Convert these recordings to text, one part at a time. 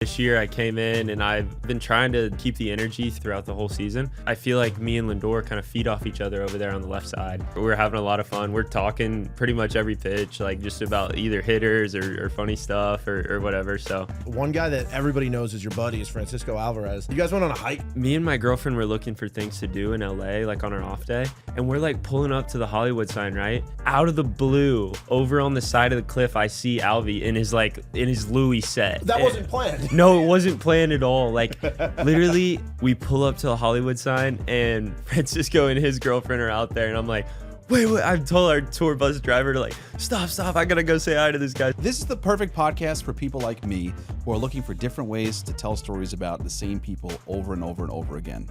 This year I came in and I've been trying to keep the energy throughout the whole season. I feel like me and Lindor kind of feed off each other over there on the left side. We're having a lot of fun. We're talking pretty much every pitch, like just about either hitters or funny stuff or whatever. So one guy that everybody knows is your buddy is Francisco Alvarez. You guys went on a hike? Me and my girlfriend were looking for things to do in LA, like on our off day. And we're like pulling up to the Hollywood sign, right? Out of the blue, over on the side of the cliff, I see Alvy in his Louis set. That wasn't planned. No, it wasn't planned at all. Like, literally, we pull up to the Hollywood sign, and Francisco and his girlfriend are out there, and I'm like, wait, I've told our tour bus driver to like, stop, I gotta go say hi to this guy. This is the perfect podcast for people like me who are looking for different ways to tell stories about the same people over and over and over again.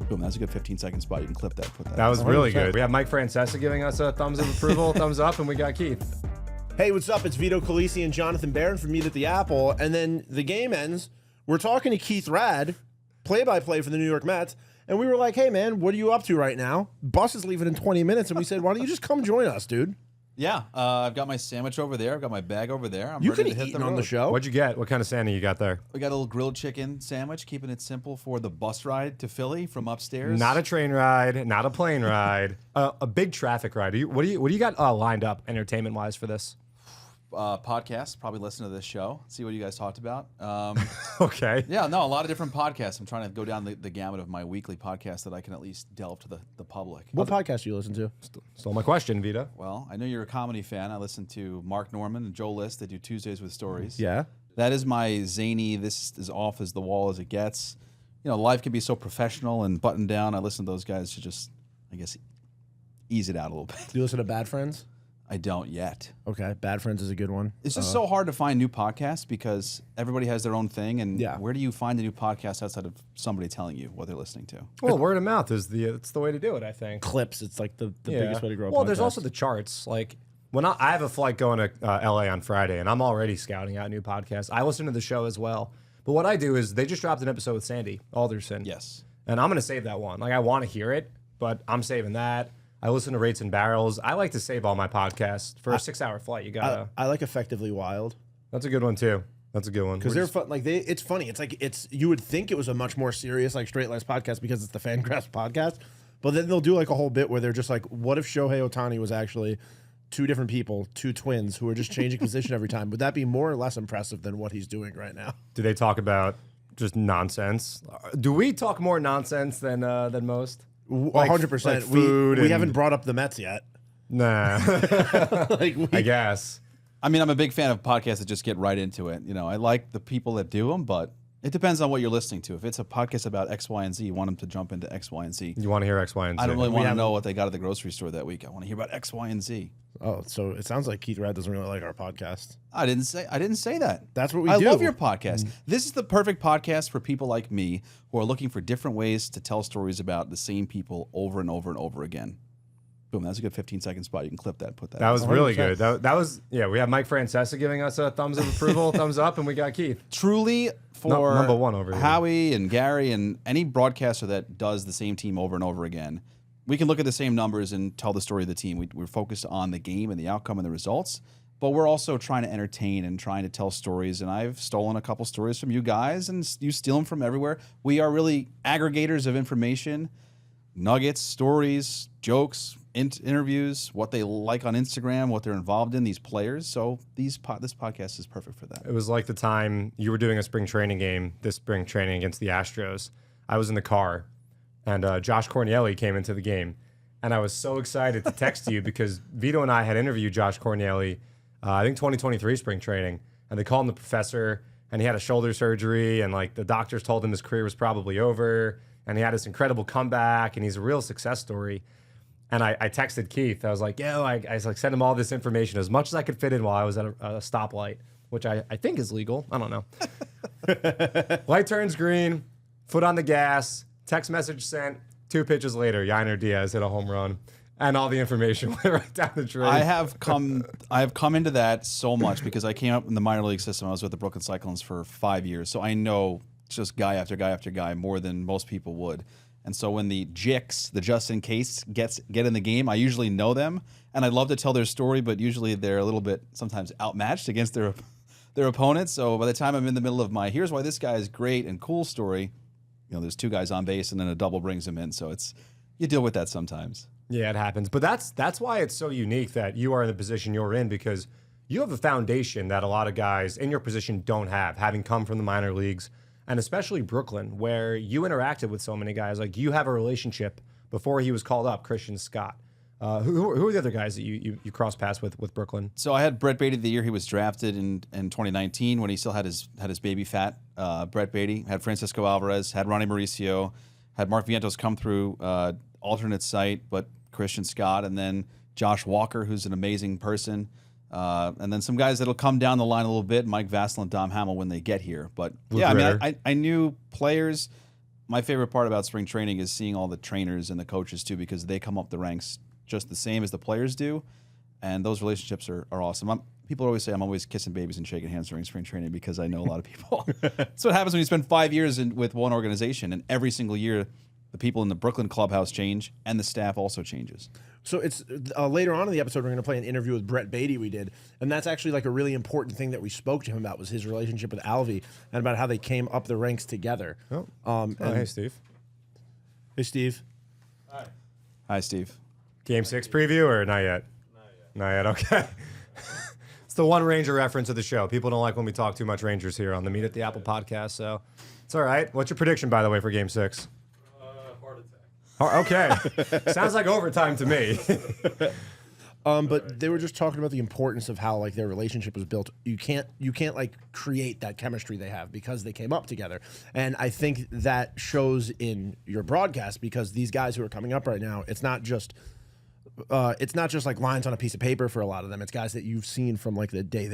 Boom, that's a good 15-second spot. You can clip that, put that. That was really good. We have Mike Francesa giving us a thumbs of approval, thumbs up, and we got Keith. Hey, what's up? It's Vito Calisi and Jonathan Barron from Meet at the Apple. And then the game ends. We're talking to Keith Raad, play-by-play for the New York Mets. And we were like, hey, man, what are you up to right now? Bus is leaving in 20 minutes. And we said, why don't you just come join us, dude? Yeah, I've got my sandwich over there. I've got my bag over there. I'm you ready can to hit eat the road. on the show. What'd you get? What kind of Santa you got there? We got a little grilled chicken sandwich, keeping it simple for the bus ride to Philly from upstairs. Not a train ride, not a plane ride, a big traffic ride. What do you got lined up entertainment-wise for this? Podcast, probably listen to this show, see what you guys talked about. Okay. Yeah, no, a lot of different podcasts. I'm trying to go down the gamut of my weekly podcast that I can at least delve to the public. What podcast do you listen to? Stole my question, Vita. Well, I know you're a comedy fan. I listen to Mark Norman and Joe List. They do Tuesdays with Stories. Yeah. That is my zany, this is off as the wall as it gets. You know, life can be so professional and buttoned down. I listen to those guys to just, I guess, ease it out a little bit. Do you listen to Bad Friends? I don't yet. Okay, Bad Friends is a good one. It's just so hard to find new podcasts because everybody has their own thing, and where do you find a new podcast outside of somebody telling you what they're listening to? Well, word of mouth is it's the way to do it, I think. Clips, it's like the biggest way to grow a podcast. Well, there's also the charts. Like, when I have a flight going to LA on Friday, and I'm already scouting out new podcasts, I listen to the show as well. But what I do is they just dropped an episode with Sandy Alderson. Yes. And I'm going to save that one. Like, I want to hear it, but I'm saving that. I listen to Rates and Barrels. I like to save all my podcasts for a 6-hour flight. You gotta. I like Effectively Wild. That's a good one too. That's a good one. Because they're fun. Like it's funny. It's like you would think it was a much more serious like Straight Lines podcast because it's the Fangraphs podcast, but then they'll do like a whole bit where they're just like, what if Shohei Ohtani was actually two different people, two twins who are just changing position every time? Would that be more or less impressive than what he's doing right now? Do they talk about just nonsense? Do we talk more nonsense than most? 100%. We haven't brought up the Mets yet. Nah. I guess. I mean, I'm a big fan of podcasts that just get right into it. You know, I like the people that do them, but it depends on what you're listening to. If it's a podcast about X, Y, and Z, you want them to jump into X, Y, and Z. You want to hear X, Y, and Z. I don't really want to know what they got at the grocery store that week. I want to hear about X, Y, and Z. Oh, so it sounds like Keith Raad doesn't really like our podcast. I didn't say that. That's what we do. I love your podcast. This is the perfect podcast for people like me who are looking for different ways to tell stories about the same people over and over and over again. Boom, that's a good 15-second spot. You can clip that, put that. That was really good. That was, yeah, we have Mike Francesa giving us a thumbs of approval, thumbs up, and we got Keith. Truly for number one over here. Howie and Gary and any broadcaster that does the same team over and over again. We can look at the same numbers and tell the story of the team. We're focused on the game and the outcome and the results, but we're also trying to entertain and trying to tell stories. And I've stolen a couple stories from you guys, and you steal them from everywhere. We are really aggregators of information, nuggets, stories, jokes, interviews, what they like on Instagram, what they're involved in, these players. So this podcast is perfect for that. It was like the time you were doing a spring training game, this spring training against the Astros. I was in the car. And Josh Cornielli came into the game. And I was so excited to text you because Vito and I had interviewed Josh Cornielli, I think 2023 spring training. And they called him the professor. And he had a shoulder surgery. And like the doctors told him his career was probably over. And he had this incredible comeback. And he's a real success story. And I texted Keith. I was like, I like sent him all this information as much as I could fit in while I was at a stoplight, which I think is legal. I don't know. Light turns green, foot on the gas. Text message sent. 2 pitches later, Yainer Diaz hit a home run, and all the information went right down the drain. I have come into that so much because I came up in the minor league system. I was with the Brooklyn Cyclones for 5 years, so I know just guy after guy after guy more than most people would. And so when the Jicks, the just in case, get in the game, I usually know them, and I'd love to tell their story, but usually they're a little bit sometimes outmatched against their their opponents. So by the time I'm in the middle of my here's why this guy is great and cool story, there's two guys on base and then a double brings him in. So you deal with that sometimes. Yeah, it happens. But that's why it's so unique that you are in the position you're in, because you have a foundation that a lot of guys in your position don't have, having come from the minor leagues, and especially Brooklyn, where you interacted with so many guys. Like, you have a relationship before he was called up, Christian Scott. Who are the other guys that you cross paths with Brooklyn? So I had Brett Baty the year he was drafted in 2019 when he still had his baby fat. Brett Baty had Francisco Alvarez, had Ronnie Mauricio, had Mark Vientos come through alternate site, but Christian Scott, and then Josh Walker, who's an amazing person, and then some guys that'll come down the line a little bit, Mike Vassell and Dom Hamill when they get here. But yeah, I mean, I knew players. My favorite part about spring training is seeing all the trainers and the coaches too, because they come up the ranks just the same as the players do, and those relationships are awesome. People always say I'm always kissing babies and shaking hands during spring training because I know a lot of people. That's what happens when you spend 5 years with one organization, and every single year the people in the Brooklyn clubhouse change, and the staff also changes. So it's later on in the episode, we're going to play an interview with Brett Baty we did, and that's actually like a really important thing that we spoke to him about, was his relationship with Alvy and about how they came up the ranks together. Hey, Steve. Hey, Steve. Hi, Steve. Game 6 preview or not yet? Not yet, okay. It's the one Ranger reference of the show. People don't like when we talk too much Rangers here on the Meet at the Apple podcast, so it's all right. What's your prediction, by the way, for Game 6? Heart attack. Okay. Sounds like overtime to me. But they were just talking about the importance of how like their relationship was built. You can't like create that chemistry they have because they came up together. And I think that shows in your broadcast, because these guys who are coming up right now, it's not just like lines on a piece of paper for a lot of them. It's guys that you've seen from like the day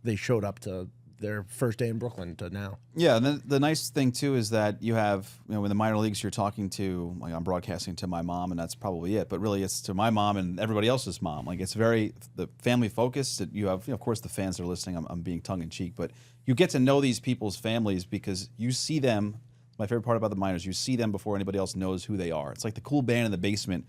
they showed up to their first day in Brooklyn to now. Yeah, and the nice thing too is that you have, in the minor leagues, you're talking to, like, I'm broadcasting to my mom, and that's probably it. But really, it's to my mom and everybody else's mom. Like, it's very the family focused. You have, of course, the fans that are listening. I'm being tongue in cheek, but you get to know these people's families because you see them. My favorite part about the minors, you see them before anybody else knows who they are. It's like the cool band in the basement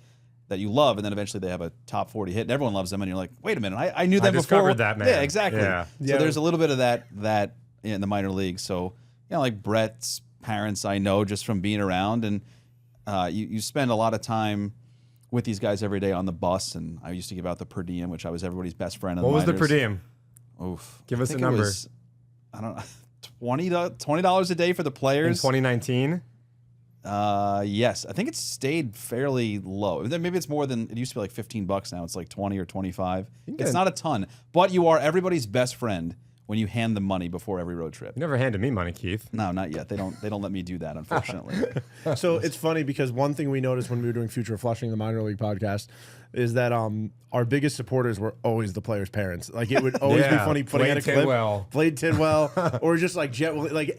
that you love, and then eventually they have a top 40 hit, and everyone loves them, and you're like, wait a minute, I knew them before. I discovered that, man. Yeah, exactly. Yeah. So there's a little bit of that in the minor leagues. So, like Brett's parents I know just from being around, and you spend a lot of time with these guys every day on the bus, and I used to give out the per diem, which I was everybody's best friend. What was the per diem? Oof. Give us a number. I don't know, $20 a day for the players. In 2019? Yes, I think it's stayed fairly low. Maybe it's more than it used to be, like $15 now. It's like 20 or 25. It's not a ton, but you are everybody's best friend when you hand them money before every road trip. You never handed me money, Keith. No, not yet. They don't let me do that, unfortunately. So it's funny because one thing we noticed when we were doing Future of Flushing, the minor league podcast, is that our biggest supporters were always the players' parents. Like, it would always be funny putting out a clip. Played Tidwell. Or just like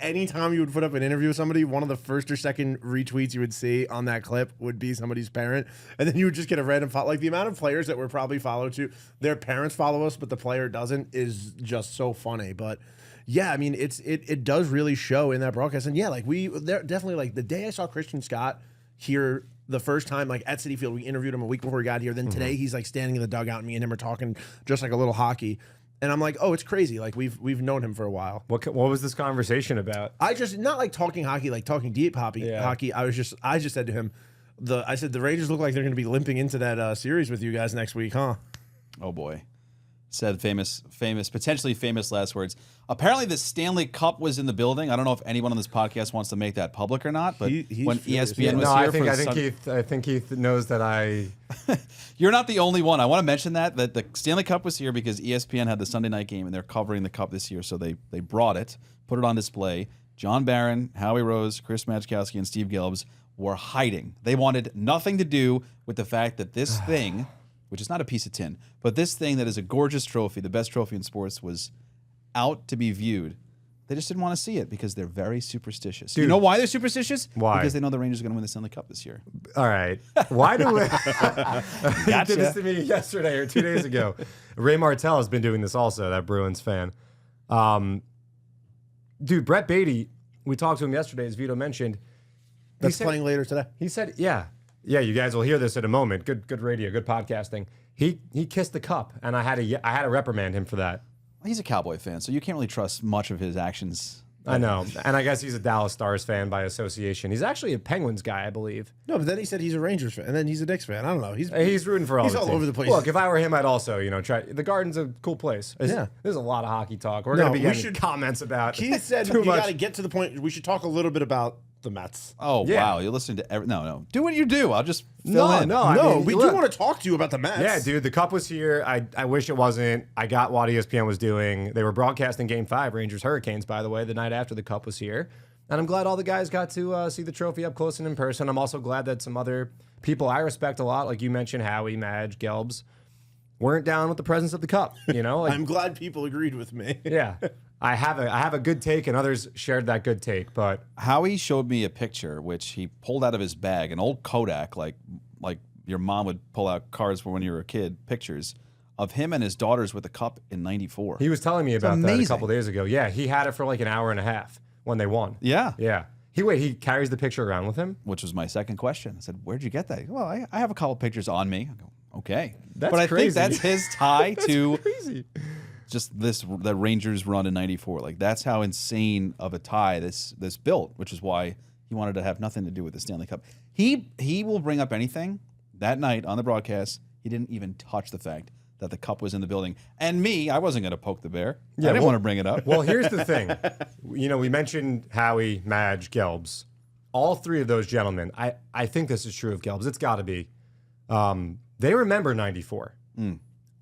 anytime you would put up an interview with somebody, one of the first or second retweets you would see on that clip would be somebody's parent. And then you would just get a random follow. Like, the amount of players that we're probably followed to, their parents follow us, but the player doesn't, is just so funny. But yeah, I mean, it does really show in that broadcast. And yeah, like they're definitely, like, the day I saw Christian Scott here the first time, like at Citi Field, we interviewed him a week before he got here. Then today he's like standing in the dugout, and me and him are talking just like a little hockey. And I'm like, oh, it's crazy. Like, we've known him for a while. What was this conversation about? I just, not like talking hockey, like talking deep hockey. I just said to him, I said the Rangers look like they're going to be limping into that series with you guys next week, huh? Oh boy. Said potentially famous last words. Apparently the Stanley Cup was in the building. I don't know if anyone on this podcast wants to make that public or not, but when ESPN was here I think Keith knows that I... You're not the only one. I want to mention that the Stanley Cup was here because ESPN had the Sunday night game, and they're covering the Cup this year, so they brought it, put it on display. John Barron, Howie Rose, Chris Majkowski, and Steve Gelbs were hiding. They wanted nothing to do with the fact that this thing... which is not a piece of tin, but this thing that is a gorgeous trophy, the best trophy in sports, was out to be viewed. They just didn't want to see it because they're very superstitious. Dude, you know why they're superstitious? Why? Because they know the Rangers are going to win the Stanley Cup this year. All right. Why do we... He did this to me yesterday or 2 days ago. Ray Martell has been doing this also, that Bruins fan. Dude, Brett Baty, we talked to him yesterday, as Vito mentioned. That's playing later today. He said, yeah, you guys will hear this in a moment. Good radio, good podcasting. He kissed the cup, and I had to reprimand him for that. he's a Cowboy fan, so you can't really trust much of his actions. I know. And I guess he's a Dallas Stars fan by association. He's actually a Penguins guy, I believe. No, but then he said he's a Rangers fan, and then he's a Knicks fan. I don't know. He's rooting for all He's the all teams. over the place. Look, if I were him, I'd also, try. The Garden's a cool place. There's a lot of hockey talk. We're going to be getting comments about Keith said too you much. got to get to the point. We should talk a little bit about the Mets. Oh, Yeah. wow. You're listening to no. Do what you do. I'll just fill in. I No, mean, we look. do want to talk to you about the Mets. Yeah, dude, the Cup was here. I wish it wasn't. I got what ESPN was doing. They were broadcasting Game 5, Rangers Hurricanes, by the way, the night after the Cup was here. And I'm glad all the guys got to see the trophy up close and in person. I'm also glad that some other people I respect a lot, like you mentioned, Howie, Madge, Gelbs, weren't down with the presence of the Cup. Like, I'm glad people agreed with me. yeah. I have a good take, and others shared that good take, but Howie showed me a picture, which he pulled out of his bag, an old Kodak, like your mom would pull out cards for when you were a kid, pictures of him and his daughters with the Cup in '94. he was telling me about that a amazing. couple days ago. Yeah, he had it for like an hour and a half when they won. Yeah. Yeah. He carries the picture around with him? Which was my second question. I said, "Where'd you get that?" Well, I have a couple pictures on me. I go, okay, That's but I crazy. think that's his tie to Crazy. just the Rangers run in '94. Like that's how insane of a tie this built, which is why he wanted to have nothing to do with the Stanley Cup. He will bring up anything. That night on the broadcast, he didn't even touch the fact that the Cup was in the building. And me, I wasn't going to poke the bear. I didn't want to bring it up. Well, here's the thing. We mentioned Howie, Madge, Gelbs. All three of those gentlemen, I think this is true of Gelbs. It's got to be. They remember 94.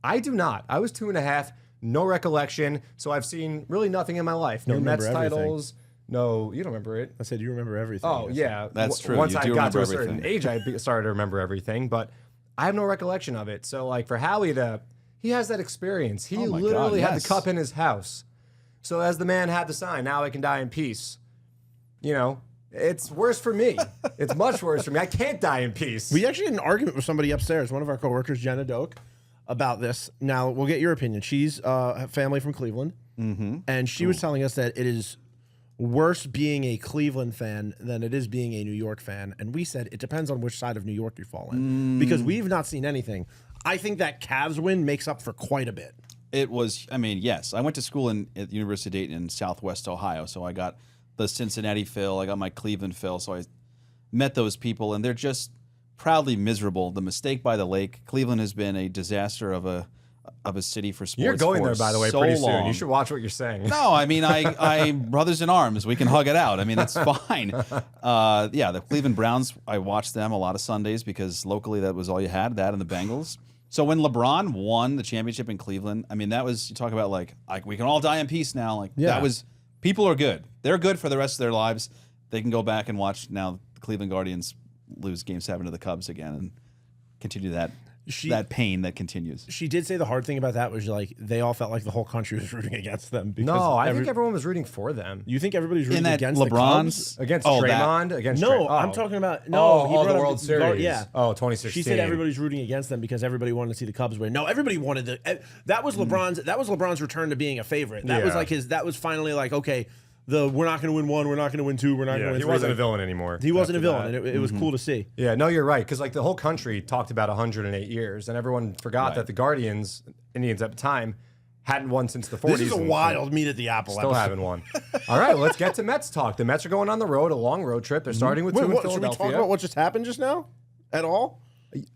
I do not. I was 2.5, no recollection. So I've seen really nothing in my life. No You Mets remember everything. titles. No, you don't remember it. I said you remember everything. Oh, yeah. That's true. Once You I do got to remember a certain everything. age, I started to remember everything. But I have no recollection of it. So, like, for Howie, he has that experience. He Oh my literally God, had yes. the Cup in his house. So, as the man had the sign, now I can die in peace. It's worse for me. It's much worse for me. I can't die in peace. We actually had an argument with somebody upstairs, one of our coworkers, Jenna Doak, about this. Now, we'll get your opinion. She's family from Cleveland, and she was telling us that it is worse being a Cleveland fan than it is being a New York fan. And we said it depends on which side of New York you fall in, because we've not seen anything. I think that Cavs win makes up for quite a bit. It was, yes. I went to school at the University of Dayton in Southwest Ohio, so I got the Cincinnati fill, I got my Cleveland fill, so I met those people, and they're just proudly miserable. The mistake by the lake. Cleveland has been a disaster of a city for sports. You're going for there, by the way, so pretty soon. long. You should watch what you're saying. No, I brothers in arms. We can hug it out. It's fine. The Cleveland Browns, I watched them a lot of Sundays because locally that was all you had, that and the Bengals. So when LeBron won the championship in Cleveland, that was, you talk about like we can all die in peace now. That was, people are good. They're good for the rest of their lives. They can go back and watch now the Cleveland Guardians lose Game 7 to the Cubs again and continue that pain that continues. She did say the hard thing about that was they all felt like the whole country was rooting against them. Because No, I think everyone was rooting for them. You think everybody's rooting In that against the LeBron's Cubs? Against Oh, that- Draymond? Against No, Dray- I'm oh. talking about he the brought up World the- Series. Yeah. Oh, 2016. She said everybody's rooting against them because everybody wanted to see the Cubs win. No, everybody wanted that was LeBron's return to being a favorite. That was Yeah. like that was finally like, okay, we're not going to win one, we're not going to win two, we're not going to Yeah, win he three. wasn't a Like, villain anymore. He wasn't a after villain, that. and it was cool to see. Yeah, no, you're right. Because the whole country talked about 108 years, and everyone forgot that the Guardians, Indians at the time, hadn't won since the 40s. This is a and wild meet at the Apple. Still episode. haven't won. All right, let's get to Mets talk. The Mets are going on the road, a long road trip. They're starting with two in Should we Philadelphia. talk about what just happened just now? At all?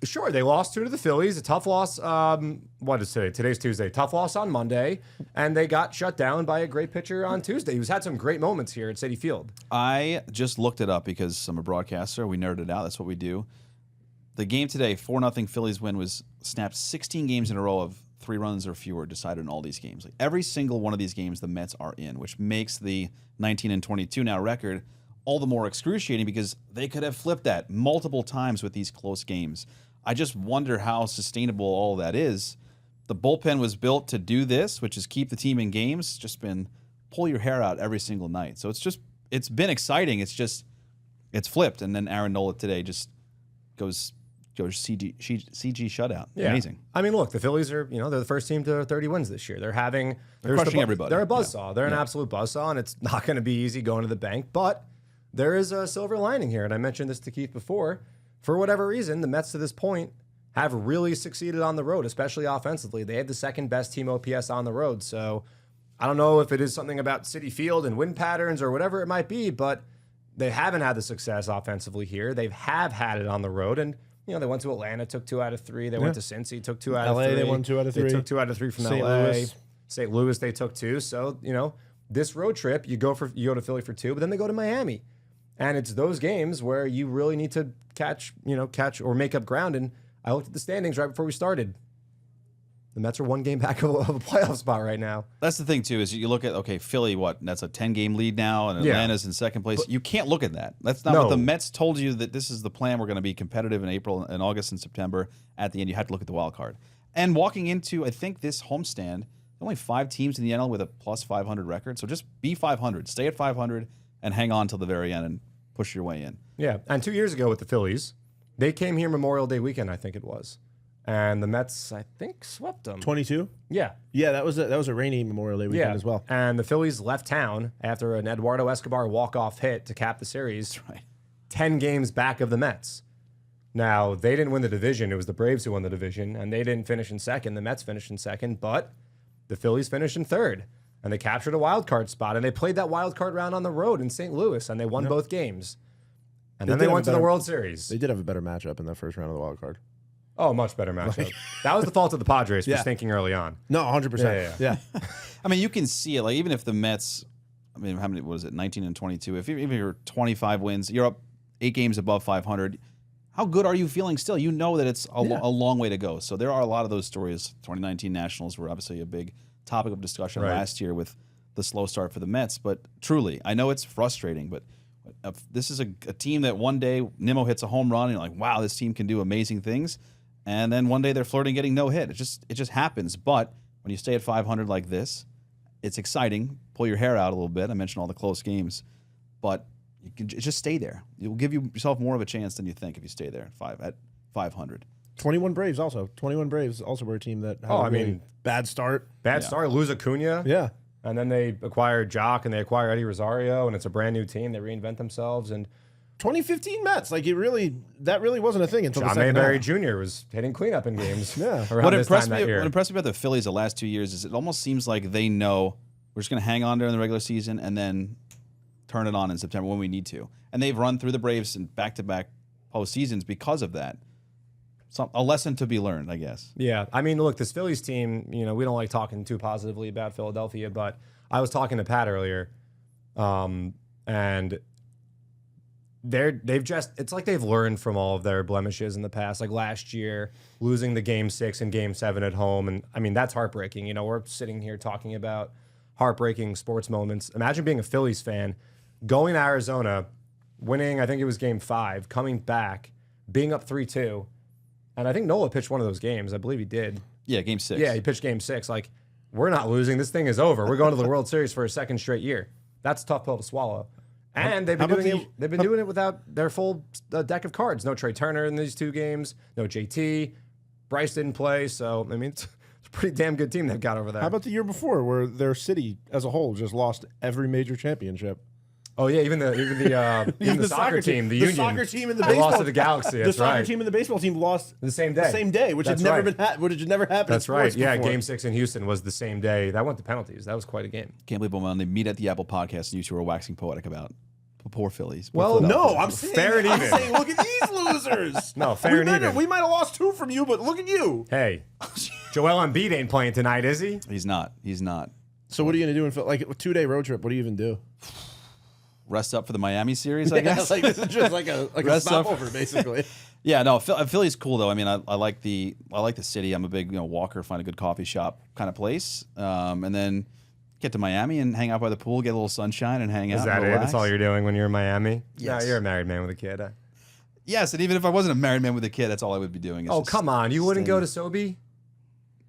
Sure, they lost 2 to the Phillies. A tough loss. What is today? Today's Tuesday. Tough loss on Monday, and they got shut down by a great pitcher on Tuesday. He's had some great moments here at Citi Field. I just looked it up because I'm a broadcaster. We nerded out. That's what we do. The game today, 4-0 Phillies win, was snapped 16 games in a row of 3 runs or fewer decided in all these games. Every single one of these games the Mets are in, which makes the 19-22 now record all the more excruciating because they could have flipped that multiple times with these close games. I just wonder how sustainable all that is. The bullpen was built to do this, which is keep the team in games. Just been pull your hair out every single night. So it's been exciting. It's flipped. And then Aaron Nola today just goes CG shutout. Yeah. Amazing. I mean, look, the Phillies are, they're the first team to 30 wins this year. They're crushing everybody. They're a buzzsaw. They're an absolute buzzsaw, and it's not going to be easy going to the bank. But there is a silver lining here, and I mentioned this to Keith before. For whatever reason, the Mets to this point have really succeeded on the road, especially offensively. They have the second best team OPS on the road. So I don't know if it is something about Citi Field and wind patterns or whatever it might be, but they haven't had the success offensively here. They have had it on the road, and they went to Atlanta, took 2 out of 3. They went to Cincy, took 2 out of 3. LA, they won 2 out of 3. They took 2 out of 3 from St. LA. Louis. St. Louis, they took 2. So this road trip, you go to Philly for 2, but then they go to Miami, and it's those games where you really need to catch or make up ground. And I looked at the standings right before we started. The Mets are 1 game back of a playoff spot right now. That's the thing, too, is you look at, Philly, that's a 10-game lead now, and Atlanta's in second place. But you can't look at that. That's not what the Mets told you, that this is the plan. We're going to be competitive in April and August and September. At the end, you have to look at the wild card. And walking into, I think, this homestand, only 5 teams in the NL with a plus 500 record. So just be 500. Stay at 500 and hang on till the very end and push your way in. Yeah, and 2 years ago with the Phillies, they came here Memorial Day weekend, I think it was. And the Mets, I think, swept them. 22? Yeah. Yeah, that was a rainy Memorial Day weekend as well. And the Phillies left town after an Eduardo Escobar walk-off hit to cap the series. That's right. 10 games back of the Mets. Now, they didn't win the division. It was the Braves who won the division, and they didn't finish in second. The Mets finished in second, but the Phillies finished in third, and they captured a wild card spot, and they played that wild card round on the road in St. Louis, and they won both games. And then they went to the World Series. They did have a better matchup in the first round of the wild card. Oh, much better matchup. That was the fault of the Padres for thinking early on. No, 100%. Yeah. I mean, you can see it. Like, even if the Mets, how many was it? 19 and 22. If you're 25 wins, you're up 8 games above 500. How good are you feeling still? You know that it's a long way to go. So there are a lot of those stories. 2019 Nationals were obviously a big topic of discussion last year with the slow start for the Mets. But truly, I know it's frustrating, but this is a team that one day Nimmo hits a home run and you're like, wow, this team can do amazing things. And then one day they're flirting getting no hit. It just happens. But when you stay at 500 like this, it's exciting. Pull your hair out a little bit. I mentioned all the close games, but you can just stay there. You'll give yourself more of a chance than you think if you stay there at 500. 21 Braves also. 21 Braves also were a team that had bad start. Bad start. Lose Acuna. Yeah. And then they acquired Jock and they acquired Eddie Rosario, and it's a brand new team. They reinvent themselves. And 2015 Mets, like that really wasn't a thing until John the second Mayberry half. Jr. was hitting cleanup in games. What impressed me about the Phillies the last 2 years is it almost seems like they know we're just going to hang on during the regular season and then turn it on in September when we need to. And they've run through the Braves in back-to-back postseasons because of that. A lesson to be learned, I guess. Yeah. I mean, look, this Phillies team, we don't like talking too positively about Philadelphia, but I was talking to Pat earlier, and it's like they've learned from all of their blemishes in the past. Like last year, losing the Game 6 and Game 7 at home. And I mean, that's heartbreaking. We're sitting here talking about heartbreaking sports moments. Imagine being a Phillies fan, going to Arizona, winning, I think it was Game 5, coming back, being up 3-2. And I think Nola pitched one of those games. I believe he did. Yeah, Game 6. Yeah, he pitched Game 6. Like, we're not losing. This thing is over. We're going to the World Series for a second straight year. That's a tough pill to swallow. And they've been doing it without their full deck of cards. No Trey Turner in these 2 games. No JT. Bryce didn't play. So, I mean, it's a pretty damn good team they've got over there. How about the year before where their city as a whole just lost every major championship? Oh yeah, even the soccer team, the Union, soccer team and the baseball lost to the Galaxy. The soccer team and the baseball team lost the same day. Which had never happened. That's right. Yeah, before. Game 6 in Houston was the same day. That went to penalties. That was quite a game. Can't believe when they meet at the Apple Podcast and you two are waxing poetic about poor Phillies. Well, no, I'm saying fair and even. I'm saying, look at these losers. No, fair and even. We might have lost 2 from you, but look at you. Hey, Joel Embiid ain't playing tonight, is he? He's not. So what are you gonna do in like a 2-day road trip? What do you even do? Rest up for the Miami series, I guess. Like this is just like a stopover, basically. Yeah, no, Philly's cool though. I mean, I like the city. I'm a big walker, find a good coffee shop kind of place, and then get to Miami and hang out by the pool, get a little sunshine, and hang out. Is that and it? That's all you're doing when you're in Miami? Yes. No, you're a married man with a kid. Yes, and even if I wasn't a married man with a kid, that's all I would be doing. Oh, come on. You wouldn't go to Sobe?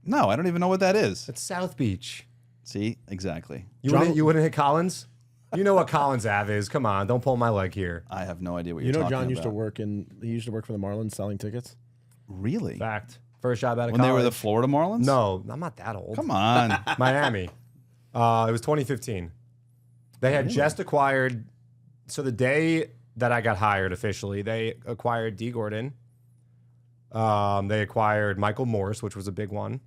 No, I don't even know what that is. It's South Beach. See? Exactly. You wouldn't hit Collins? You know what Collins Ave is. Come on. Don't pull my leg here. I have no idea what you're talking about. John used to work for the Marlins selling tickets? Really? Fact. First job out of college. When they were the Florida Marlins? No, I'm not that old. Come on. Miami. It was 2015. They had just acquired, so the day that I got hired officially, they acquired D. Gordon. They acquired Michael Morse, which was a big one.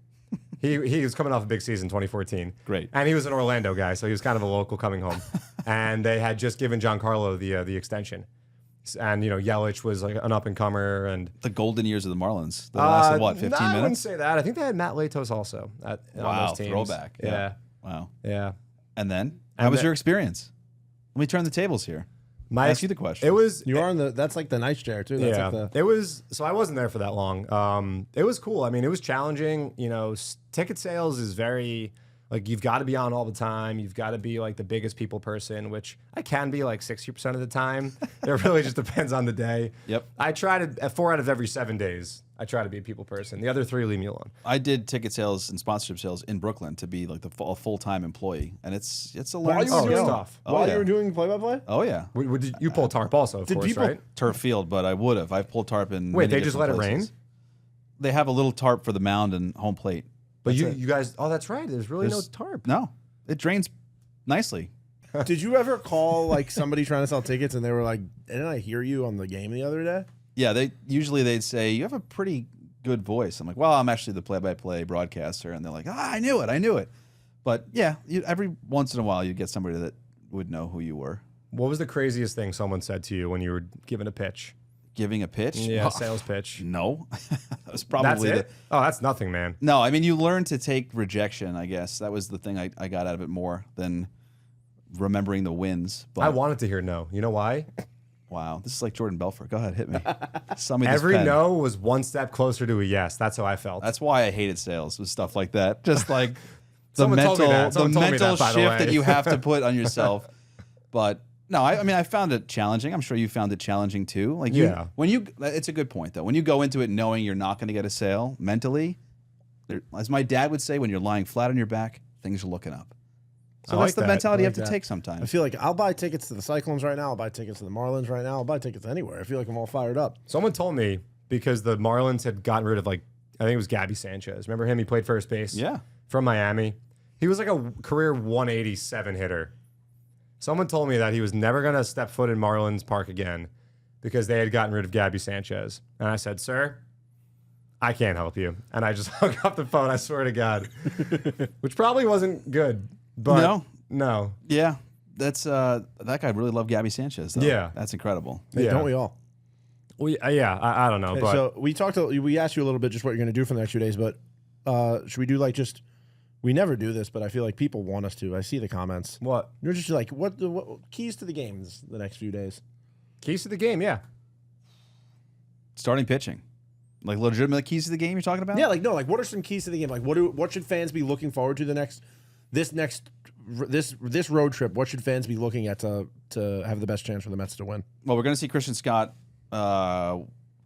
He was coming off a big season, 2014. Great. And he was an Orlando guy, so he was kind of a local coming home. And they had just given Giancarlo the extension. And, Yelich was like an up-and-comer. And The golden years of the Marlins. They lasted, 15 I wouldn't minutes? say that. I think they had Matt Latos also on those teams. Throwback. Yeah. Wow. Yeah. And then, how was your experience? Let me turn the tables here. Ask you the question. It was... You are that's like the nice chair too. That's Yeah, like it was. So I wasn't there for that long. It was cool. I mean, it was challenging. Ticket sales is very like you've got to be on all the time. You've got to be like the biggest people person, which I can be like 60% of the time. It really just depends on the day. Yep. I try to at 4 out of every 7 days. I try to be a people person. The other 3 leave me alone. I did ticket sales and sponsorship sales in Brooklyn to be like a full-time employee, and it's a While learning you were skill. doing stuff. While you were doing play-by-play. Oh yeah, You pull tarp also, of course, people- right? turf field, but I would have. I've pulled tarp in. Wait, many they just different let it rain? places. They have a little tarp for the mound and home plate. But That's it. you guys, oh, that's right. There's really There's- no tarp. No, it drains nicely. Did you ever call like somebody trying to sell tickets and they were like, "Didn't I hear you on the game the other day?" Yeah, they'd say you have a pretty good voice. I'm like, well, I'm actually the play-by-play broadcaster, and they're like, I knew it. But yeah, every once in a while you get somebody that would know who you were. What was the craziest thing someone said to you when you were giving a pitch? Giving a pitch? Yeah, sales pitch. No, that was That's probably it? Oh, that's nothing, man. No, I mean, you learn to take rejection, I guess. That was the thing I got out of it more than remembering the wins. But I wanted to hear no. You know why? wow, this is like Jordan Belfort. Go ahead, hit me. Sell me this Every pen. no was one step closer to a yes. That's how I felt. That's why I hated sales, was stuff like that. Just like the Someone told me that. Someone told me mental that, by the shift way. that you have to put on yourself. But no, I mean, I found it challenging. I'm sure you found it challenging too. Like Yeah. It's a good point though. When you go into it knowing you're not going to get a sale mentally, as my dad would say, when you're lying flat on your back, things are looking up. So I that's like the that. mentality you I have like to that. take I sometimes. feel like I'll buy tickets to the Cyclones right now. I'll buy tickets to the Marlins right now. I'll buy tickets anywhere. I feel like I'm all fired up. Someone told me because the Marlins had gotten rid of I think it was Gabby Sanchez. Remember him? He played first base. Yeah. From Miami. He was like a career 187 hitter. Someone told me that he was never going to step foot in Marlins Park again because they had gotten rid of Gabby Sanchez. And I said, sir, I can't help you. And I just hung up the phone, I swear to God. Which probably wasn't good. But no. Yeah, that's that guy really loved Gabby Sanchez. Though. Yeah. That's incredible. Hey, Yeah. don't we all? I don't know. Hey, But so we asked you a little bit just what you're going to do for the next few days, but should we do like just? We never do this, but I feel like people want us to. I see the comments. what? You're just like, what keys to the games the next few days? Keys to the game, yeah. Starting pitching, like legitimate keys to the game. You're talking about? Yeah, like no, like what are some keys to the game? Like what should fans be looking forward to this road trip? What should fans be looking at to have the best chance for the Mets to win? Well, we're going to see Christian Scott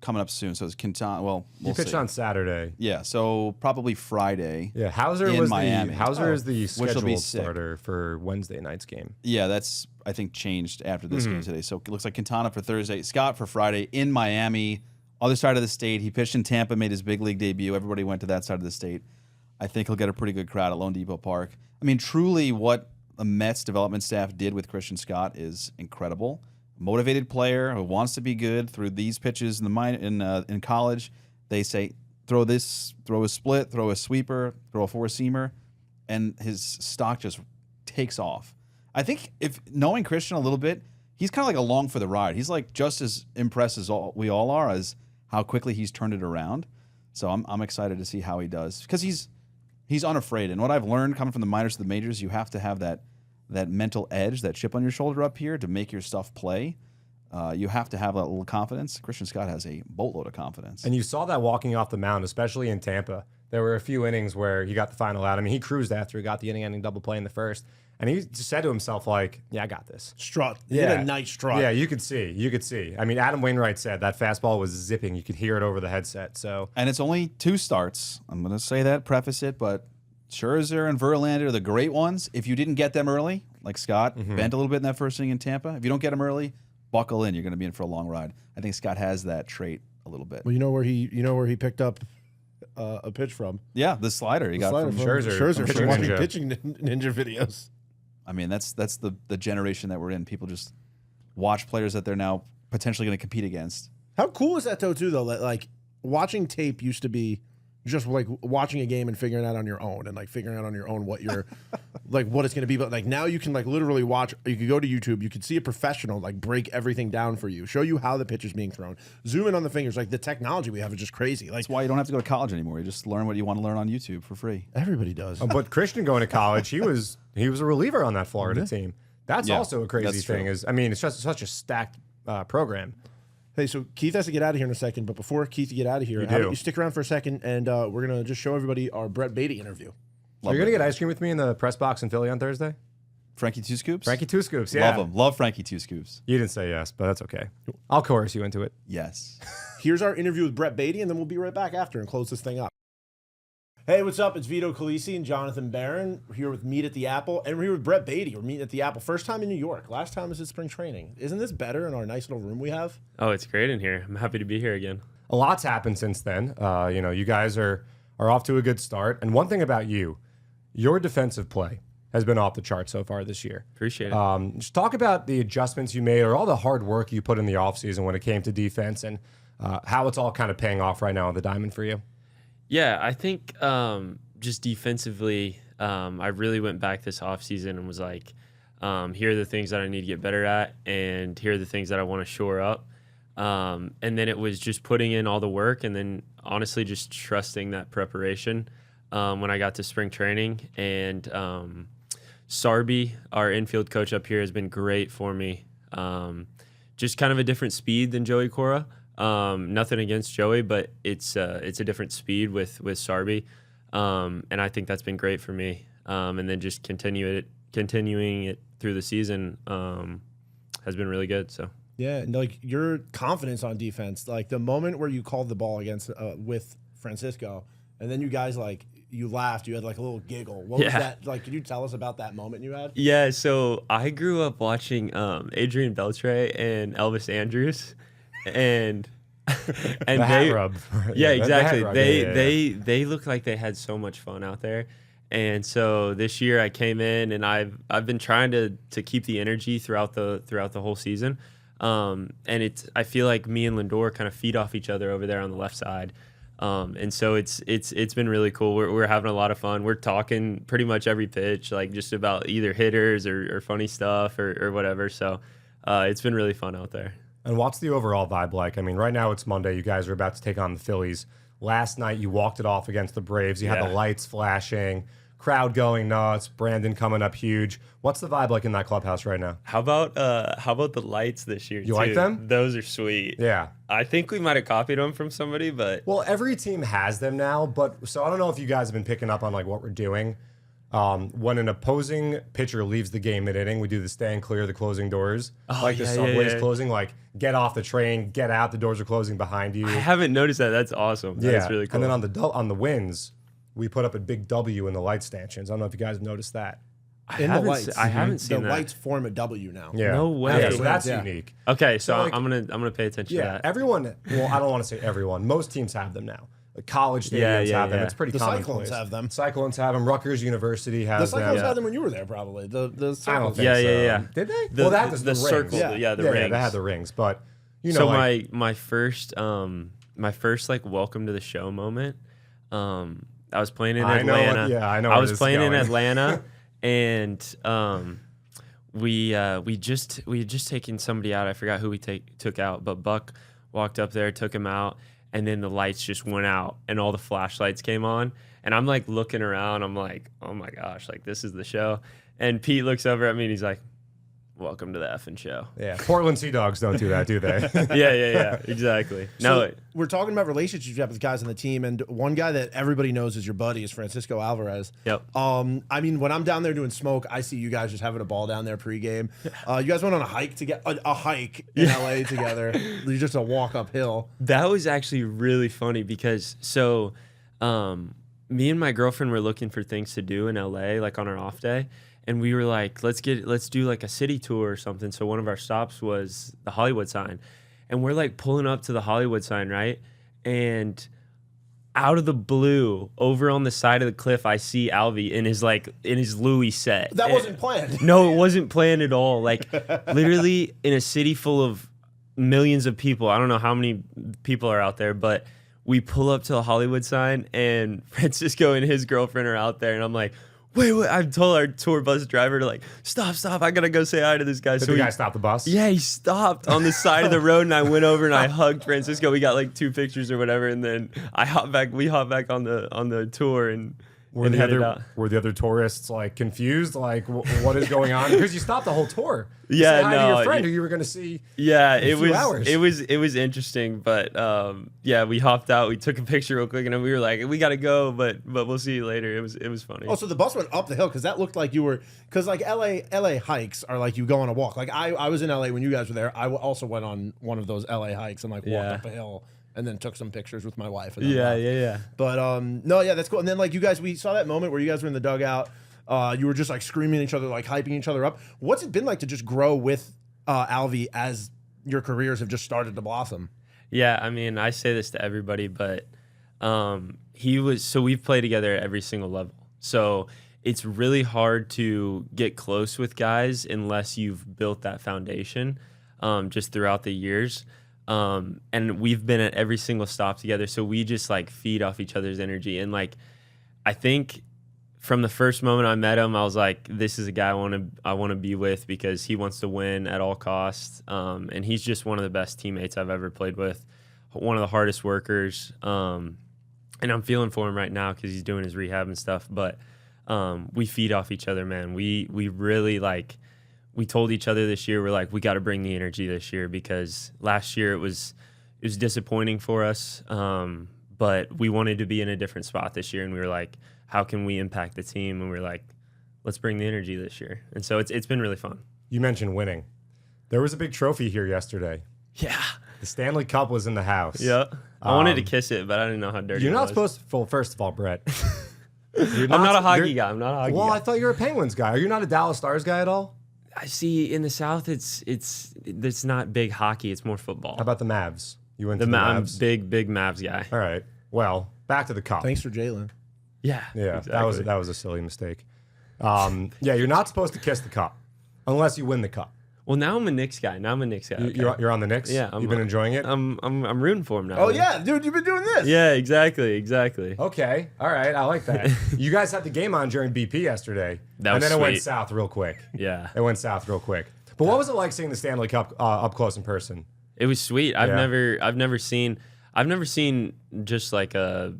coming up soon. So it's Quintana. Well, He pitched on Saturday. Yeah, so probably Friday. Yeah, Hauser In was Miami. Hauser is the Which will be scheduled sick. starter for Wednesday night's game. Yeah, that's I think changed after this Mm-hmm. game today. So it looks like Quintana for Thursday, Scott for Friday in Miami, other side of the state. He pitched in Tampa, made his big league debut. Everybody went to that side of the state. I think he'll get a pretty good crowd at Lone Depot Park. I mean, truly, what the Mets development staff did with Christian Scott is incredible. Motivated player who wants to be good through these pitches in college. They say throw a split, throw a sweeper, throw a four-seamer, and his stock just takes off. I think if knowing Christian a little bit, he's kind of like along for the ride. He's like just as impressed as we all are as how quickly he's turned it around. So I'm excited to see how he does because he's unafraid. And what I've learned coming from the minors to the majors, you have to have that mental edge, that chip on your shoulder up here to make your stuff play. You have to have that little confidence. Christian Scott has a boatload of confidence. And you saw that walking off the mound, especially in Tampa. There were a few innings where he got the final out. I mean, he cruised after he got the inning-ending double play in the first. And he just said to himself, like, yeah, I got this. Strut. He hit a nice strut. Yeah, you could see. I mean, Adam Wainwright said that fastball was zipping. You could hear it over the headset. So, And it's only 2 starts. I'm going to say that, preface it, but Scherzer and Verlander are the great ones. If you didn't get them early, like Scott, bent a little bit in that first inning in Tampa. If you don't get them early, buckle in. You're going to be in for a long ride. I think Scott has that trait a little bit. Well, you know where he picked up a pitch from? Yeah, the slider he got Slider from Scherzer. Scherzer Pitching from watching Ninja. pitching ninja videos. I mean, that's the generation that we're in. People just watch players that they're now potentially going to compete against. How cool is that though? Too though, like watching tape used to be just like watching a game and figuring out on your own and like figuring out on your own what you're like what it's going to be. But like now you can like literally watch. You can go to YouTube. You can see a professional like break everything down for you, show you how the pitch is being thrown, zoom in on the fingers. Like the technology we have is just crazy. Like That's why you don't have to go to college anymore. You just learn what you want to learn on YouTube for free. everybody does. But Christian going to college, he was a reliever on that Florida team. That's also a crazy thing. It's just such a stacked program. Hey, so Keith has to get out of here in a second, but before Keith, you get out of here, how about you stick around for a second, and we're going to just show everybody our Brett Baty interview. Are you going to get ice cream with me in the press box in Philly on Thursday? Frankie Two Scoops? Frankie Two Scoops, yeah. Love him. Love Frankie Two Scoops. You didn't say yes, but that's okay. I'll coerce you into it. Yes. Here's our interview with Brett Baty, and then we'll be right back after and close this thing up. Hey, what's up? It's Vito Calisi and Jonathan Barron. We're here with Meet at the Apple, and we're here with Brett Baty. We're meeting at the Apple. First time in New York. Last time was at spring training. Isn't this better in our nice little room we have? Oh, it's great in here. I'm happy to be here again. A lot's happened since then. You guys are off to a good start. And one thing about you, your defensive play has been off the chart so far this year. Appreciate it. Just talk about the adjustments you made or all the hard work you put in the offseason when it came to defense and how it's all kind of paying off right now on the diamond for you. Yeah, I think just defensively, I really went back this offseason and was like, here are the things that I need to get better at, and here are the things that I want to shore up. And then it was just putting in all the work and then honestly just trusting that preparation when I got to spring training. And Sarby, our infield coach up here, has been great for me. Just kind of a different speed than Joey Cora. Nothing against Joey, but it's a different speed with Sarby. And I think that's been great for me. And then just continuing it through the season has been really good. So Yeah, and like your confidence on defense, like the moment where you called the ball against with Francisco, and then you guys like you laughed, you had like a little giggle. What was that like? Could you tell us about that moment you had? Yeah, so I grew up watching Adrian Beltre and Elvis Andrews, and the hat rub. Yeah, exactly. The hat rub. They look like they had so much fun out there. And so this year I came in and I've been trying to keep the energy throughout the whole season. And I feel like me and Lindor kind of feed off each other over there on the left side. And so it's been really cool. We're having a lot of fun. We're talking pretty much every pitch, like just about either hitters or funny stuff or whatever. So it's been really fun out there. And what's the overall vibe like? I mean, right now it's Monday. You guys are about to take on the Phillies. Last night you walked it off against the Braves. You had the lights flashing, crowd going nuts, Brandon coming up huge. What's the vibe like in that clubhouse right now? How about the lights this year? You like them? Those are sweet. Yeah. I think we might have copied them from somebody, but well, every team has them now. But so I don't know if you guys have been picking up on like what we're doing. When an opposing pitcher leaves the game mid-inning, we do the stand clear, the closing doors. The subway's closing, like get off the train, get out, the doors are closing behind you. I haven't noticed that. That's awesome. Yeah. That's really cool. And then on the wins, we put up a big W in the light stanchions. I don't know if you guys have noticed that. I haven't seen the that. lights form a W now. Yeah. No way. Yeah, so that's unique. Okay, so like, I'm gonna pay attention to that. Everyone. Well, I don't want to say everyone. Most teams have them now. The college stadiums have them. It's pretty The commonplace. Cyclones have them. Cyclones have them. Rutgers University has The them. Cyclones had them when you were there, probably. The I don't Cyclones. think Yeah, so. yeah. Did they? The, well, that was the rings. circle. Yeah. The Yeah, rings. they had the rings, but you know, So like, my first like welcome to the show moment. I was playing in Atlanta. I know. I was playing in Atlanta, and we had just taken somebody out. I forgot who we took out, but Buck walked up there, took him out, and then the lights just went out, and all the flashlights came on, and I'm like looking around. I'm like, oh my gosh, like this is the show. And Pete looks over at me and he's like, welcome to the effing show. Yeah, Portland Sea Dogs don't do that, do they? Yeah, exactly. So we're talking about relationships you have with guys on the team, and one guy that everybody knows is your buddy is Francisco Alvarez. Yep. I mean, when I'm down there doing smoke, I see you guys just having a ball down there pregame. You guys went on a hike a hike in LA together. Just a walk uphill. That was actually really funny because me and my girlfriend were looking for things to do in LA, like on our off day. And we were like, let's do like a city tour or something. So one of our stops was the Hollywood sign. And we're like pulling up to the Hollywood sign, right? And out of the blue, over on the side of the cliff, I see Alvy in his Louis set. That wasn't planned. No, it wasn't planned at all. Like literally in a city full of millions of people. I don't know how many people are out there, but we pull up to the Hollywood sign, and Francisco and his girlfriend are out there, and I'm like, wait, I told our tour bus driver to like, stop, I gotta go say hi to this guy. Did the guy stop the bus? Yeah, he stopped on the side of the road, and I went over and I hugged Francisco. We got like 2 pictures or whatever, and then we hopped back on the tour and headed out. Were the other tourists like confused? Like, what is going on? Because you stopped the whole tour. Yeah, to say hi to your friend who you were going to see. Yeah, in a few hours. it was interesting, but yeah, we hopped out. We took a picture real quick, and then we were like, we got to go, but we'll see you later. It was funny. Oh, so the bus went up the hill because that looked like you were like LA hikes are like you go on a walk. Like I was in LA when you guys were there. I also went on one of those LA hikes and like walked up a hill. And then took some pictures with my wife. And Yeah. But no, yeah, that's cool. And then like you guys, we saw that moment where you guys were in the dugout. You were just like screaming at each other, like hyping each other up. What's it been like to just grow with Alvy as your careers have just started to blossom? Yeah, I mean, I say this to everybody, but we've played together at every single level. So it's really hard to get close with guys unless you've built that foundation just throughout the years. And we've been at every single stop together, so we just like feed off each other's energy. And like, I think from the first moment I met him, I was like, this is a guy I want to be with because he wants to win at all costs. And he's just one of the best teammates I've ever played with, one of the hardest workers. And I'm feeling for him right now because he's doing his rehab and stuff. But we feed off each other, man. We really like. We told each other this year, we're like, we got to bring the energy this year because last year it was disappointing for us, but we wanted to be in a different spot this year, and we were like, how can we impact the team? And we were like, let's bring the energy this year. And so it's been really fun. You mentioned winning. There was a big trophy here yesterday. Yeah. The Stanley Cup was in the house. Yeah. I wanted to kiss it, but I didn't know how dirty You're it not was. supposed to. Well, first of all, Brett. I'm not a hockey guy. I'm not a hockey guy. Well, I thought you were a Penguins guy. Are you not a Dallas Stars guy at all? I see in the South, it's not big hockey. It's more football. How about the Mavs? You went to the I'm Mavs? big Mavs guy. All right. Well, back to the Cup. Thanks for Jalen. Yeah. Yeah, exactly. that was a silly mistake. Yeah, you're not supposed to kiss the cup unless you win the cup. Well, now I'm a Knicks guy. Okay. You're on the Knicks? Yeah. You've been enjoying it? I'm rooting for him now. Oh yeah, dude, you've been doing this. Yeah, exactly. Okay. All right. I like that. You guys had the game on during BP yesterday. That was and then it went sweet. south real quick. Yeah. It went south real quick. But what was it like seeing the Stanley Cup up close in person? It was sweet. I've Yeah. never seen just like a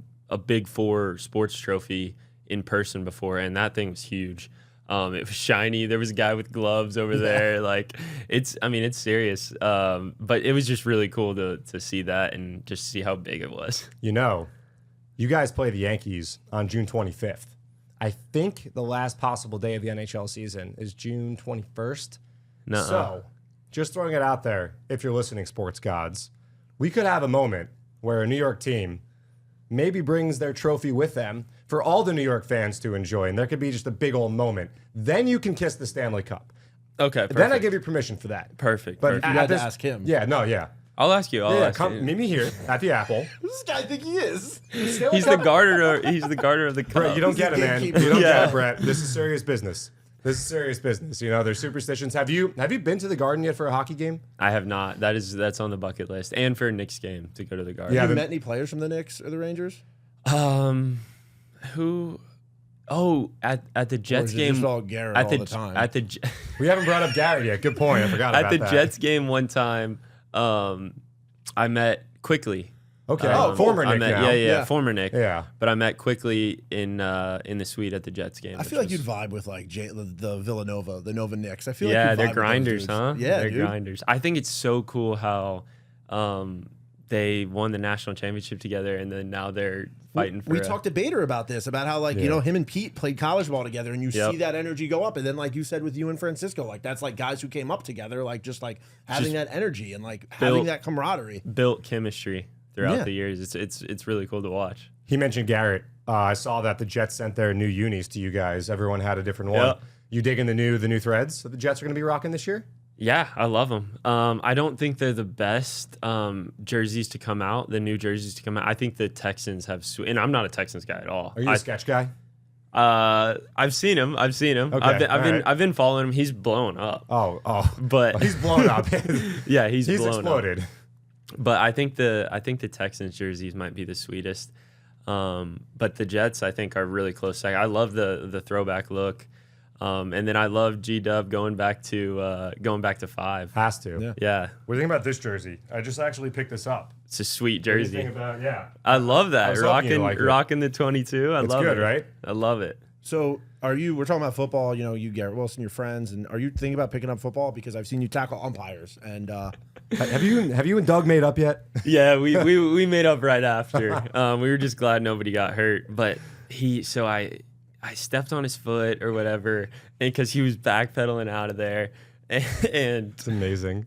Big Four sports trophy in person before, and that thing was huge. It was shiny. There was a guy with gloves over there. Like it's serious. But it was just really cool to see that and just see how big it was. You know, you guys play the Yankees on June 25th. I think the last possible day of the NHL season is June 21st. Nuh-uh. So, just throwing it out there, if you're listening, sports gods, we could have a moment where a New York team maybe brings their trophy with them for all the New York fans to enjoy, and there could be just a big old moment. Then you can kiss the Stanley Cup. Okay. Perfect. Then I give you permission for that. Perfect. But perfect. you got to ask him. Yeah, no, yeah. I'll ask you. Come meet me here at the Apple. Who does this guy think he is? He's the garter. He's the garter of the cup. Brett, you don't get it, man. You gatekeeper. don't Yeah. get it, Brett. This is serious business. You know, there's superstitions. Have you been to the Garden yet for a hockey game? I have not. That's on the bucket list, and for a Knicks game to go to the Garden. Yeah, Have you but- met any players from the Knicks or the Rangers? Who? Oh, at the Or Jets is it game. just all Garrett at all the the time? at the J- We haven't brought up Garrett yet. Good point. I forgot at about the that. Jets game one time. I met Quickly. Okay. Oh, Former I Nick met, now. yeah, former Nick. Yeah. But I met Quickly in the suite at the Jets game. I which feel like was- you'd vibe with like the Villanova, the Nova Knicks. I feel like Yeah, you'd vibe they're with those grinders, dudes. huh? Yeah, they're dude. grinders. I think it's so cool how they won the national championship together, and then now they're fighting for. We talked to Bader about this, about how like you know him and Pete played college ball together, and you Yep. see that energy go up, and then like you said with you and Francisco, like that's like guys who came up together, like just like having that energy and like having that camaraderie. built chemistry throughout Yeah. the years. It's really cool to watch. He mentioned Garrett. I saw that the Jets sent their new unis to you guys. Everyone had a different one. Yep. You digging the new threads that the Jets are going to be rocking this year? Yeah, I love them. I don't think they're the best jerseys to come out. The new jerseys to come out. I think the Texans have, and I'm not a Texans guy at all. Are you a sketch guy? I've seen him. Okay, I've been following him. He's blown up. Oh, But he's blown up. yeah, he's He's blown exploded. up. But I think the Texans jerseys might be the sweetest. But the Jets, I think, are really close. I love the throwback look. And then I love G-Dub going back to 5. Has to. Yeah. What do you think about this jersey? I just actually picked this up. It's a sweet What do you jersey. think about, I love that. I was hoping you'd like it. Rocking the 22. I It's love good, it. right? I love it. So we're talking about football, you, Garrett Wilson, your friends, and are you thinking about picking up football? Because I've seen you tackle umpires, and Have you and Doug made up yet? Yeah, we made up right after. We were just glad nobody got hurt. But I stepped on his foot or whatever, and because he was backpedaling out of there, and It's amazing.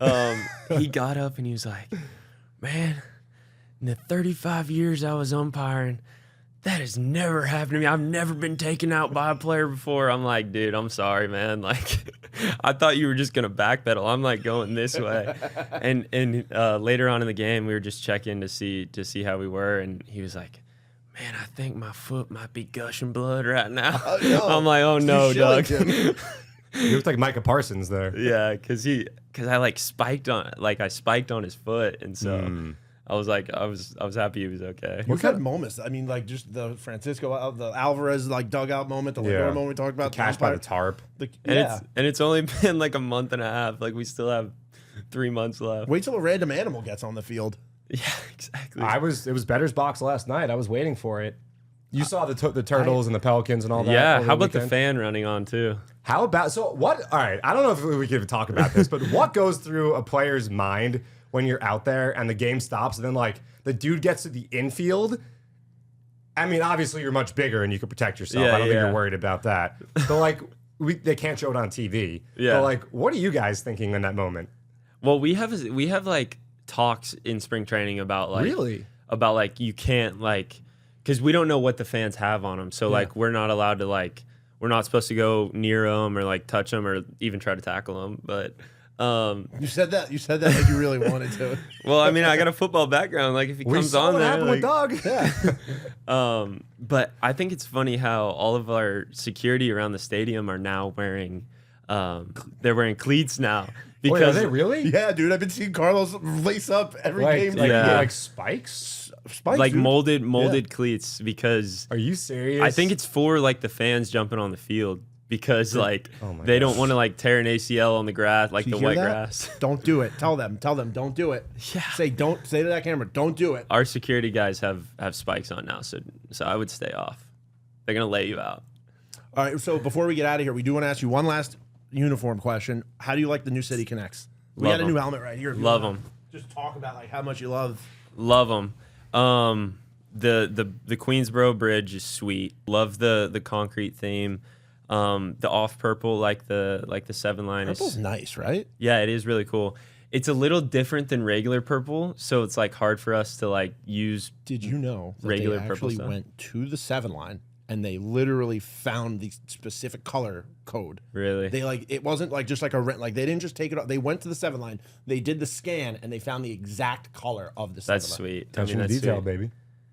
he got up and he was like, "Man, in the 35 years I was umpiring, that has never happened to me. I've never been taken out by a player before." I'm like, "Dude, I'm sorry, man. Like, I thought you were just gonna backpedal. I'm like going this way." And later on in the game, we were just checking to see how we were, and he was like, "Man, I think my foot might be gushing blood right now." no. I'm like, "Oh no, Doug." You looked like Micah Parsons there. Yeah, because I spiked on his foot, and so I was like, I was happy he was okay. you've had moments. I mean, like just the Francisco, the Alvarez like dugout moment, the Lindor moment we talked about, Cash by the tarp. And it's only been like a month and a half. Like we still have 3 months left. Wait till a random animal gets on the field. Yeah, exactly. It was Better's box last night. I was waiting for it. You saw the turtles and the pelicans and all that. Yeah, over how about the weekend? fan running on too? How about what? All right, I don't know if we could talk about this, but what goes through a player's mind when you're out there and the game stops and then like the dude gets to the infield? I mean, obviously you're much bigger and you can protect yourself. Yeah, I don't think yeah. you're worried about that. But like they can't show it on TV. Yeah. But like, what are you guys thinking in that moment? Well, we have like talks in spring training about like you can't like, because we don't know what the fans have on them. So like we're not allowed to like, we're not supposed to go near them or like touch them or even try to tackle them. But You said that like you really wanted to. well, I mean, I got a football background. Like if he We comes saw on what there, happened with like, Doug. Yeah. But I think it's funny how all of our security around the stadium are now wearing, they're wearing cleats now. Wait, are Because they really? Yeah, dude, I've been seeing Carlos lace up every game. Yeah. like spikes? Spikes, like dude. molded cleats, because Are you serious? I think it's for like the fans jumping on the field, because like Oh my they gosh. don't want to like tear an ACL on the grass, like You the hear wet that? grass. Don't do it. Tell them, don't do it. Yeah. Say to that camera, don't do it. Our security guys have spikes on now, so I would stay off. They're gonna lay you out. All right, so before we get out of here, we do want to ask you one last uniform question. How do you like the new Citi Connects? We Love got a new 'em. helmet right here. If you Love wanna 'em. Just talk about like how much you love. Love them. The Queensboro Bridge is sweet. Love the concrete theme. The off purple, like the 7-line Purple's is nice, right? yeah, it is really cool. It's a little different than regular purple, so it's like hard for us to like use. Did you know that Regular they purple actually stuff. went to the 7-line and they literally found the specific color code? Really? They like it wasn't like just like a rent. Like they didn't just take it off. They went to the 7-line. They did the scan and they found the exact color of the 7-line. That's sweet. Attention to that's detail, sweet. baby.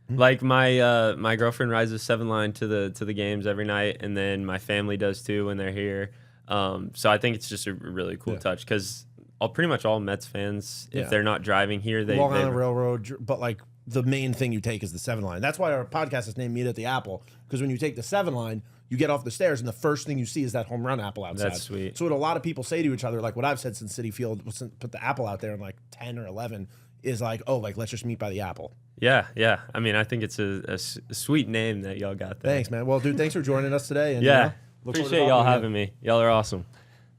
Like my girlfriend rides the 7-line to the games every night, and then my family does too when they're here. So I think it's just a really cool touch, because pretty much all Mets fans, if they're not driving here, they Long Island Railroad, but like the main thing you take is the 7-line. That's why our podcast is named Meet at the Apple, because when you take the 7-line, you get off the stairs and the first thing you see is that home run apple outside. That's sweet. So what a lot of people say to each other, like what I've said since Citi Field, put the apple out there in like 10 or 11, is like, oh, like let's just meet by the apple. Yeah. I mean, I think it's a sweet name that y'all got there. Thanks, man. Well, dude, thanks for joining us today. And, Yeah. look forward to Appreciate talking y'all to you. having me. Y'all are awesome.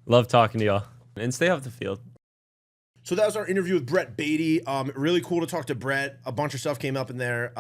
Love talking to y'all. And stay off the field. So that was our interview with Brett Baty. Really cool to talk to Brett. A bunch of stuff came up in there.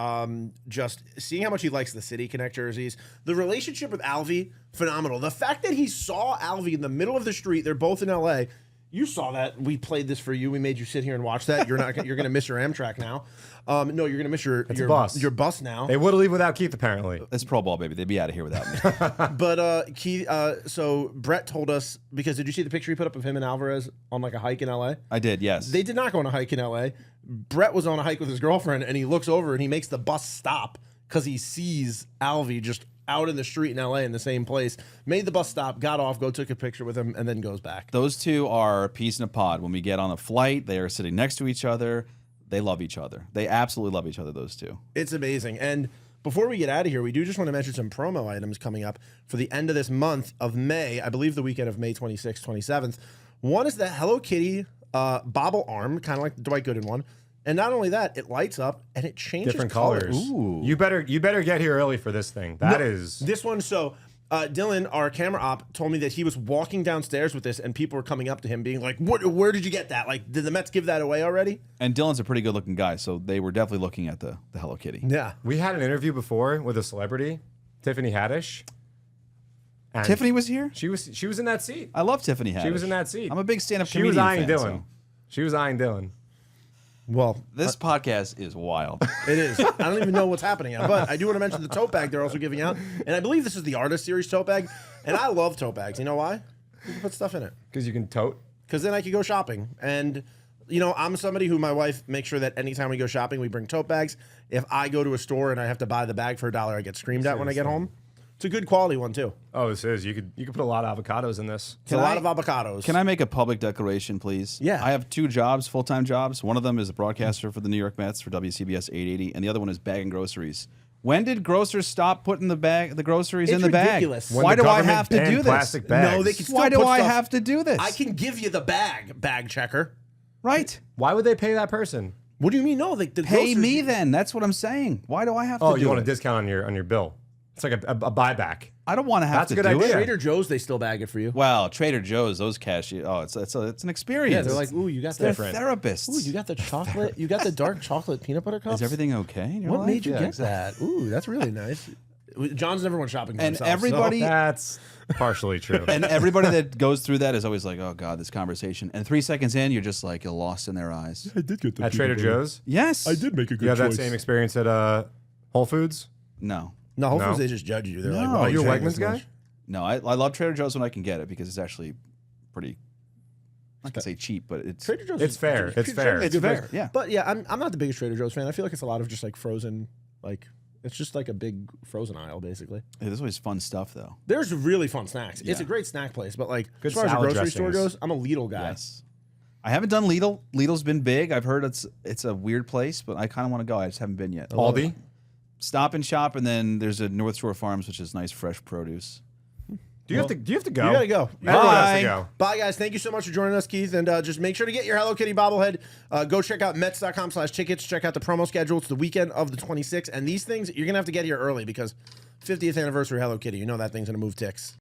Just seeing how much he likes the Citi Connect jerseys. The relationship with Alvy, phenomenal. The fact that he saw Alvy in the middle of the street, they're both in LA. You saw that. We played this for you. We made you sit here and watch that. You're not. You're going to miss your Amtrak now. No, you're going to miss your bus. Your bus now. They would leave without Keith, apparently. It's pro ball, baby. They'd be out of here without me. But Keith, so Brett told us, because did you see the picture he put up of him and Alvarez on like a hike in LA? I did, yes. They did not go on a hike in LA. Brett was on a hike with his girlfriend, and he looks over and he makes the bus stop because he sees Alvy just out in the street in LA in the same place. Made the bus stop, got off, took a picture with him, and then goes back. Those two are a piece in a pod. When we get on a flight, they are sitting next to each other. they love each other. They absolutely love each other, those two. It's amazing. And before we get out of here, we do just want to mention some promo items coming up for the end of this month of May. I believe the weekend of May 26th, 27th. One is the Hello Kitty bobble arm, kind of like the Dwight Gooden one. And not only that, it lights up and it changes Different colors. Ooh. You better get here early for this thing. That is This one, so Dylan, our camera op, told me that he was walking downstairs with this and people were coming up to him being like, where did you get that? Like, did the Mets give that away already? And Dylan's a pretty good looking guy, so they were definitely looking at the Hello Kitty. Yeah. We had an interview before with a celebrity, Tiffany Haddish. And Tiffany was here? She was in that seat. I love Tiffany Haddish. She was in that seat. I'm a big stand-up She comedian was eyeing fan, Dylan. so- She was eyeing Dylan. Well, This podcast is wild. it is. I don't even know what's happening yet, but I do want to mention the tote bag they're also giving out. And I believe this is the Artist Series tote bag. And I love tote bags. You know why? You can put stuff in it. Because you can tote. Because then I could go shopping. And, you know, I'm somebody who my wife makes sure that anytime we go shopping, we bring tote bags. If I go to a store and I have to buy the bag for $1, I get screamed at when I get home. It's a good quality one, too. Oh, this is. You could put a lot of avocados in this. It's a lot of avocados. Can I make a public declaration, please? Yeah. I have 2 jobs, full-time jobs. One of them is a broadcaster for the New York Mets for WCBS 880, and the other one is bagging groceries. When did grocers stop putting the groceries It's in the ridiculous. bag? When Why the do I government have to banned do this? plastic bags. No, they can still Why do put I stuff- have to do this? I can give you the bag checker. Right. Why would they pay that person? What do you mean? No, the Pay grocers- me then. That's what I'm saying. Why do I have to Oh, do you want it? a discount on your bill? It's like a buyback. I don't want to have That's a to good do idea. it. Trader Joe's, they still bag it for you. Wow, Trader Joe's, those cashier. Oh, it's an experience. Yeah, they're like, ooh, you got they're the therapists. Ooh, you got the chocolate. You got the dark chocolate peanut butter cups. Is everything okay in your What life? made you Yeah, get exactly. that? Ooh, that's really nice. John's never went shopping for And himself, so- everybody, That's partially true. and everybody that goes through that is always like, oh God, this conversation. And 3 seconds in, you're just like, you're lost in their eyes. I did get the At Trader Joe's, Yes. make a good you have that same experience at Whole Foods. No. No, Whole No? Foods, they just judge you. They're like, No. "Wow, Are you a paying Wegmans this guy? much?" No, I love Trader Joe's when I can get it because it's actually pretty, I'm not going to say cheap, but it's Trader Joe's. It's is- fair. Trader It's Joe's fair. is a It's good fair, place. yeah. But yeah, I'm not the biggest Trader Joe's fan. I feel like it's a lot of just like frozen, like it's just like a big frozen aisle basically. there's always fun stuff though. There's really fun snacks. It's Yeah. a great snack place, but like Good as far as a salad grocery store dressings. goes, I'm a Lidl guy. Yes. I haven't done Lidl. Lidl's been big. I've heard it's a weird place, but I kind of want to go. I just haven't been yet. Aldi. Stop and Shop, and then there's a North Shore Farms, which is nice fresh produce. Do you have to go? You gotta go. Everyone has Bye. to go. Bye, guys. Thank you so much for joining us, Keith. And just make sure to get your Hello Kitty bobblehead. Go check out Mets.com/tickets. Check out the promo schedule. It's the weekend of the 26th. And these things, you're going to have to get here early because 50th anniversary Hello Kitty. You know that thing's going to move ticks.